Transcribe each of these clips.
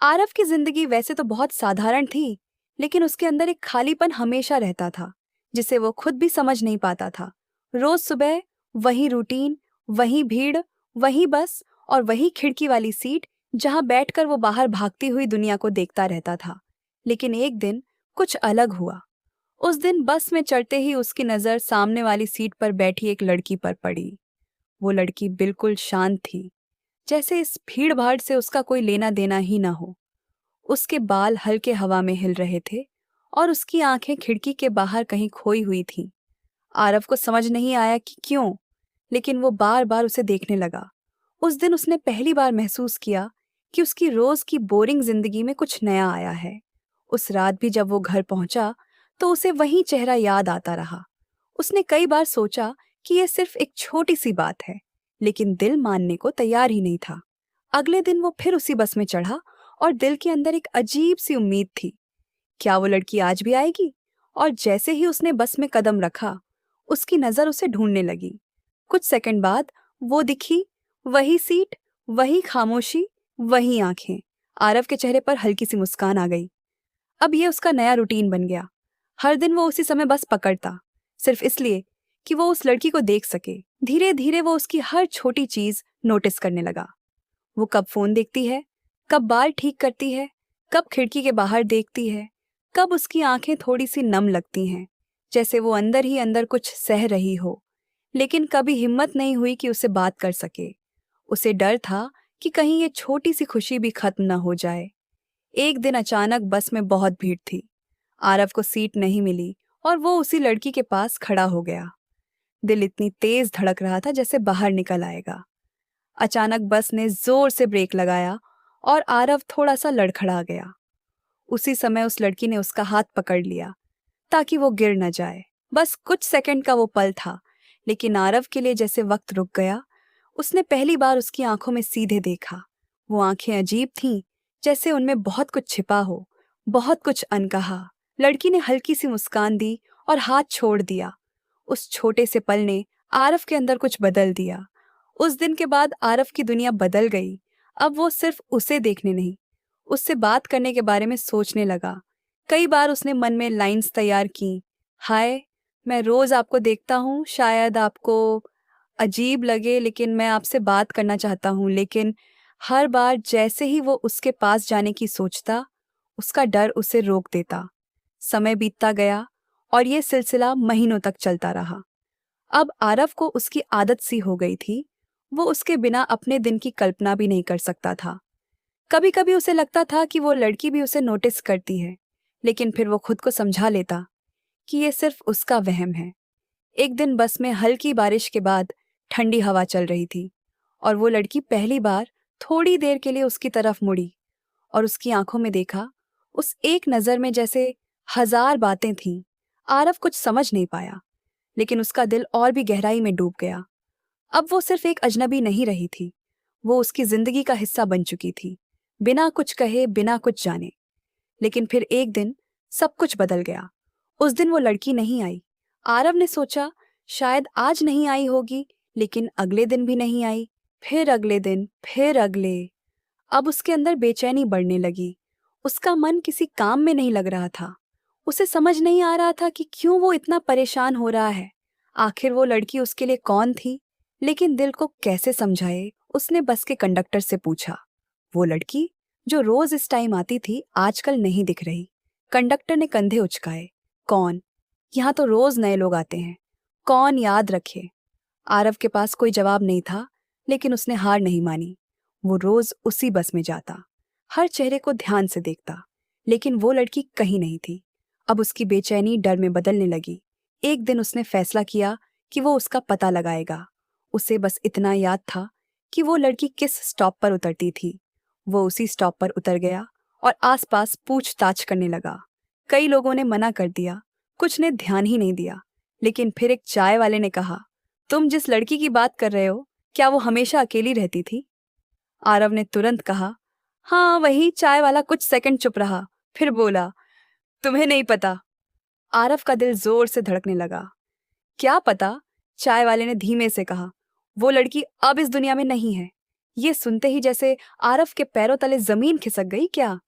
आरव की जिंदगी वैसे तो बहुत साधारण थी, लेकिन उसके अंदर एक खालीपन हमेशा रहता था, जिसे वो खुद भी समझ नहीं पाता था। रोज सुबह वही रूटीन, वही भीड़, वही बस और वही खिड़की वाली सीट जहां बैठकर वो बाहर भागती हुई दुनिया को देखता रहता था। लेकिन एक दिन कुछ अलग हुआ। उस दिन बस में चढ़ते ही उसकी नजर सामने वाली सीट पर बैठी एक लड़की पर पड़ी। वो लड़की बिल्कुल शांत थी, जैसे इस भीड़ भाड़ से उसका कोई लेना देना ही ना हो। उसके बाल हल्के हवा में हिल रहे थे और उसकी आंखें खिड़की के बाहर कहीं खोई हुई थीं। आरव को समझ नहीं आया कि क्यों, लेकिन वो बार बार उसे देखने लगा। उस दिन उसने पहली बार महसूस किया कि उसकी रोज की बोरिंग जिंदगी में कुछ नया आया है। उस रात भी जब वो घर पहुंचा तो उसे वही चेहरा याद आता रहा। उसने कई बार सोचा कि यह सिर्फ एक छोटी सी बात है, लेकिन दिल मानने को तैयार ही नहीं था। अगले दिन वो फिर उसी बस में चढ़ा और दिल के अंदर एक अजीब सी उम्मीद थी। क्या वो लड़की आज भी आएगी? और जैसे ही उसने बस में कदम रखा, उसकी नजर उसे ढूंढने लगी। कुछ सेकंड बाद वो दिखी, वही सीट, वही खामोशी, वही आंखें। आरव के चेहरे पर हल्की सी मुस्कान आ गई। अब ये उसका नया रूटीन बन गया। हर दिन वो उसी समय बस पकड़ता, सिर्फ इसलिए कि वो उस लड़की को देख सके। धीरे धीरे वो उसकी हर छोटी चीज नोटिस करने लगा। वो कब फोन देखती है, कब बाल ठीक करती है, कब खिड़की के बाहर देखती है, कब उसकी आंखें थोड़ी सी नम लगती हैं, जैसे वो अंदर ही अंदर कुछ सह रही हो। लेकिन कभी हिम्मत नहीं हुई कि उसे बात कर सके। उसे डर था कि कहीं ये छोटी सी खुशी भी खत्म न हो जाए। एक दिन अचानक बस में बहुत भीड़ थी। आरव को सीट नहीं मिली और वो उसी लड़की के पास खड़ा हो गया। दिल इतनी तेज धड़क रहा था जैसे बाहर निकल आएगा। अचानक बस ने जोर से ब्रेक लगाया और आरव थोड़ा सा लड़खड़ा गया। उसी समय उस लड़की ने उसका हाथ पकड़ लिया ताकि वो गिर न जाए। बस कुछ सेकंड का वो पल था, लेकिन आरव के लिए जैसे वक्त रुक गया। उसने पहली बार उसकी आंखों में सीधे देखा। वो आंखें अजीब थीं, जैसे उनमें बहुत कुछ छिपा हो, बहुत कुछ अनकहा। लड़की ने हल्की सी मुस्कान दी और हाथ छोड़ दिया। उस छोटे से पल ने आरव के अंदर कुछ बदल दिया। उस दिन के बाद आरव की दुनिया बदल गई। अब वो सिर्फ उसे देखने नहीं, उससे बात करने के बारे में सोचने लगा। कई बार उसने मन में लाइंस तैयार की। हाय, मैं रोज आपको देखता हूँ, शायद आपको अजीब लगे, लेकिन मैं आपसे बात करना चाहता हूँ। लेकिन हर बार जैसे ही वो उसके पास जाने की सोचता, उसका डर उसे रोक देता। समय बीतता गया और ये सिलसिला महीनों तक चलता रहा। अब आरव को उसकी आदत सी हो गई थी। वो उसके बिना अपने दिन की कल्पना भी नहीं कर सकता था। कभी कभी उसे लगता था कि वो लड़की भी उसे नोटिस करती है, लेकिन फिर वो खुद को समझा लेता कि ये सिर्फ उसका वहम है। एक दिन बस में हल्की बारिश के बाद ठंडी हवा चल रही थी और वो लड़की पहली बार थोड़ी देर के लिए उसकी तरफ मुड़ी और उसकी आंखों में देखा। उस एक नजर में जैसे हजार बातें थीं। आरव कुछ समझ नहीं पाया, लेकिन उसका दिल और भी गहराई में डूब गया। अब वो सिर्फ एक अजनबी नहीं रही थी, वो उसकी जिंदगी का हिस्सा बन चुकी थी, बिना कुछ कहे, बिना कुछ जाने। लेकिन फिर एक दिन सब कुछ बदल गया। उस दिन वो लड़की नहीं आई। आरव ने सोचा शायद आज नहीं आई होगी, लेकिन अगले दिन भी नहीं आई, फिर अगले दिन, फिर अगले। अब उसके अंदर बेचैनी बढ़ने लगी। उसका मन किसी काम में नहीं लग रहा था। उसे समझ नहीं आ रहा था कि क्यों वो इतना परेशान हो रहा है। आखिर वो लड़की उसके लिए कौन थी? लेकिन दिल को कैसे समझाए? उसने बस के कंडक्टर से पूछा। वो लड़की जो रोज इस टाइम आती थी, आजकल नहीं दिख रही। कंडक्टर ने कंधे उचकाए। कौन? यहाँ तो रोज नए लोग आते हैं, कौन याद रखे? आरव के पास कोई जवाब नहीं था, लेकिन उसने हार नहीं मानी। वो रोज उसी बस में जाता, हर चेहरे को ध्यान से देखता, लेकिन वो लड़की कहीं नहीं थी। अब उसकी बेचैनी डर में बदलने लगी। एक दिन उसने फैसला किया कि वो उसका पता लगाएगा। उसे बस इतना याद था कि वो लड़की किस स्टॉप पर उतरती थी। वो उसी स्टॉप पर उतर गया और आसपास पूछताछ करने लगा। कई लोगों ने मना कर दिया, कुछ ने ध्यान ही नहीं दिया। लेकिन फिर एक चाय वाले ने कहा, तुम जिस लड़की की बात कर रहे हो, क्या वो हमेशा अकेली रहती थी? आरव ने तुरंत कहा, हाँ वही। चाय वाला कुछ सेकंड चुप रहा, फिर बोला, तुम्हें नहीं पता। आरव का दिल जोर से धड़कने लगा। क्या पता? चाय वाले ने धीमे से कहा, वो लड़की अब इस दुनिया में नहीं है। ये सुनते ही जैसे आरव के पैरों तले जमीन खिसक गई क्या।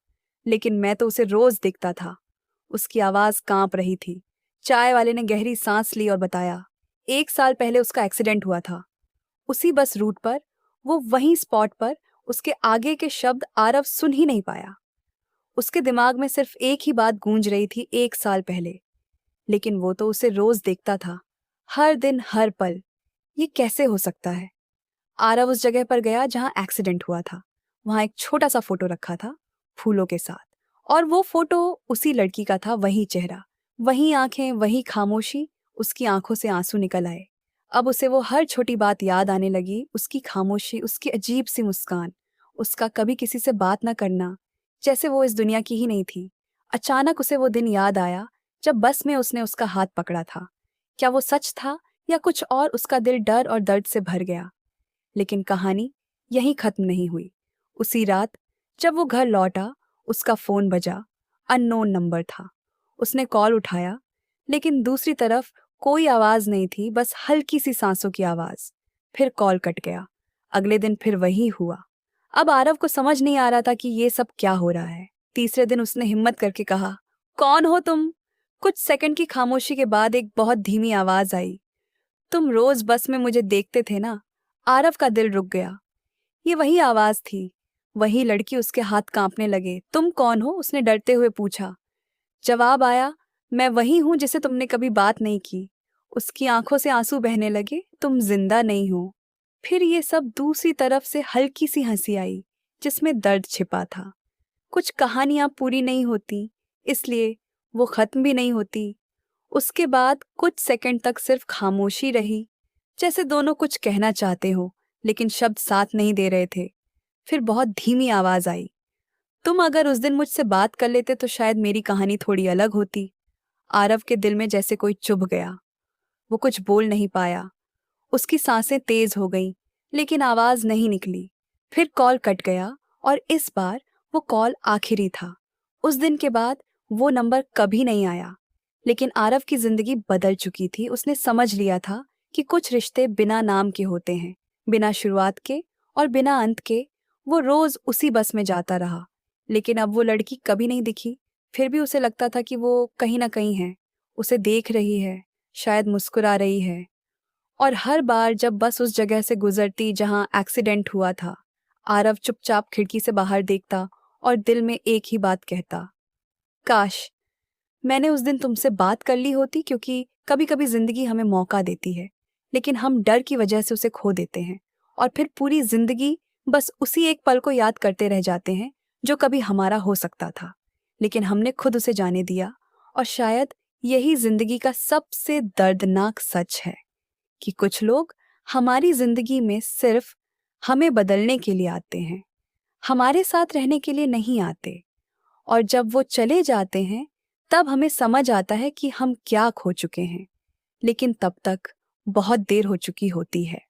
लेकिन मैं तो उसे रोज देखता था। उसकी आवाज कांप रही थी। चाय वाले ने गहरी सांस ली और बताया, 1 साल पहले उसका एक्सीडेंट हुआ था। उसी बस रूट पर, वो वहीं स्पॉट पर। उसके आगे के शब्द आरव सुन ही नहीं पाया। उसके दिमाग में सिर्फ एक ही बात गूंज रही थी, 1 साल पहले। लेकिन वो तो उसे रोज देखता था, हर दिन हर पल। ये कैसे हो सकता है। आरव उस जगह पर गया जहां एक्सीडेंट हुआ था। वहां एक छोटा सा फोटो रखा था, फूलों के साथ। और वो फोटो उसी लड़की का था, वही चेहरा, वही आंखें, वही खामोशी। उसकी आंखों से आंसू निकल आए। अब उसे वो हर छोटी बात याद आने लगी, उसकी खामोशी, उसकी अजीब सी मुस्कान, उसका कभी किसी से बात न करना, जैसे वो इस दुनिया की ही नहीं थी। अचानक उसे वो दिन याद आया जब बस में उसने उसका हाथ पकड़ा था। क्या वो सच था या कुछ और। उसका दिल डर और दर्द से भर गया। लेकिन कहानी यहीं खत्म नहीं हुई। उसी रात जब वो घर लौटा, उसका फोन बजा। अननोन नंबर था। उसने कॉल उठाया, लेकिन दूसरी तरफ कोई आवाज नहीं थी, बस हल्की सी सांसों की आवाज। फिर कॉल कट गया। अगले दिन फिर वही हुआ। अब आरव को समझ नहीं आ रहा था कि ये सब क्या हो रहा है। तीसरे दिन उसने हिम्मत करके कहा, कौन हो तुम। कुछ सेकंड की खामोशी के बाद एक बहुत धीमी आवाज आई, तुम रोज बस में मुझे देखते थे ना। आरव का दिल रुक गया। ये वही आवाज थी, वही लड़की। उसके हाथ कांपने लगे। तुम कौन हो, उसने डरते हुए पूछा। जवाब आया, मैं वही हूं जिसे तुमने कभी बात नहीं की। उसकी आंखों से आंसू बहने लगे, तुम जिंदा नहीं हो। फिर ये सब दूसरी तरफ से हल्की सी हंसी आई, जिसमें दर्द छिपा था। कुछ कहानियां पूरी नहीं होती, इसलिए वो खत्म भी नहीं होती। उसके बाद कुछ सेकंड तक सिर्फ खामोशी रही, जैसे दोनों कुछ कहना चाहते हो लेकिन शब्द साथ नहीं दे रहे थे। फिर बहुत धीमी आवाज आई, तुम अगर उस दिन मुझसे बात कर लेते तो शायद मेरी कहानी थोड़ी अलग होती। आरव के दिल में जैसे कोई चुभ गया। वो कुछ बोल नहीं पाया। उसकी सांसें तेज हो गईं, लेकिन आवाज नहीं निकली। फिर कॉल कट गया और इस बार वो कॉल आखिरी था। उस दिन के बाद वो नंबर कभी नहीं आया। लेकिन आरव की जिंदगी बदल चुकी थी। उसने समझ लिया था कि कुछ रिश्ते बिना नाम के होते हैं, बिना शुरुआत के और बिना अंत के। वो रोज उसी बस में जाता रहा, लेकिन अब वो लड़की कभी नहीं दिखी। फिर भी उसे लगता था कि वो कहीं ना कहीं है, उसे देख रही है, शायद मुस्कुरा रही है। और हर बार जब बस उस जगह से गुजरती जहां एक्सीडेंट हुआ था, आरव चुपचाप खिड़की से बाहर देखता और दिल में एक ही बात कहता, काश मैंने उस दिन तुमसे बात कर ली होती। क्योंकि कभी कभी जिंदगी हमें मौका देती है, लेकिन हम डर की वजह से उसे खो देते हैं। और फिर पूरी जिंदगी बस उसी एक पल को याद करते रह जाते हैं, जो कभी हमारा हो सकता था, लेकिन हमने खुद उसे जाने दिया। और शायद यही जिंदगी का सबसे दर्दनाक सच है कि कुछ लोग हमारी जिंदगी में सिर्फ हमें बदलने के लिए आते हैं, हमारे साथ रहने के लिए नहीं आते। और जब वो चले जाते हैं, तब हमें समझ आता है कि हम क्या खो चुके हैं, लेकिन तब तक बहुत देर हो चुकी होती है।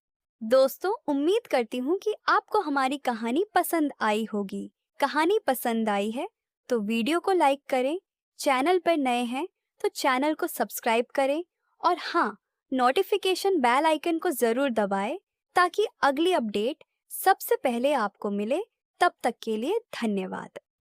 दोस्तों, उम्मीद करती हूँ कि आपको हमारी कहानी पसंद आई होगी। कहानी पसंद आई है तो वीडियो को लाइक करें, चैनल पर नए हैं तो चैनल को सब्सक्राइब करें, और हाँ, नोटिफिकेशन बेल आइकन को ज़रूर दबाएं ताकि अगली अपडेट सबसे पहले आपको मिले। तब तक के लिए धन्यवाद।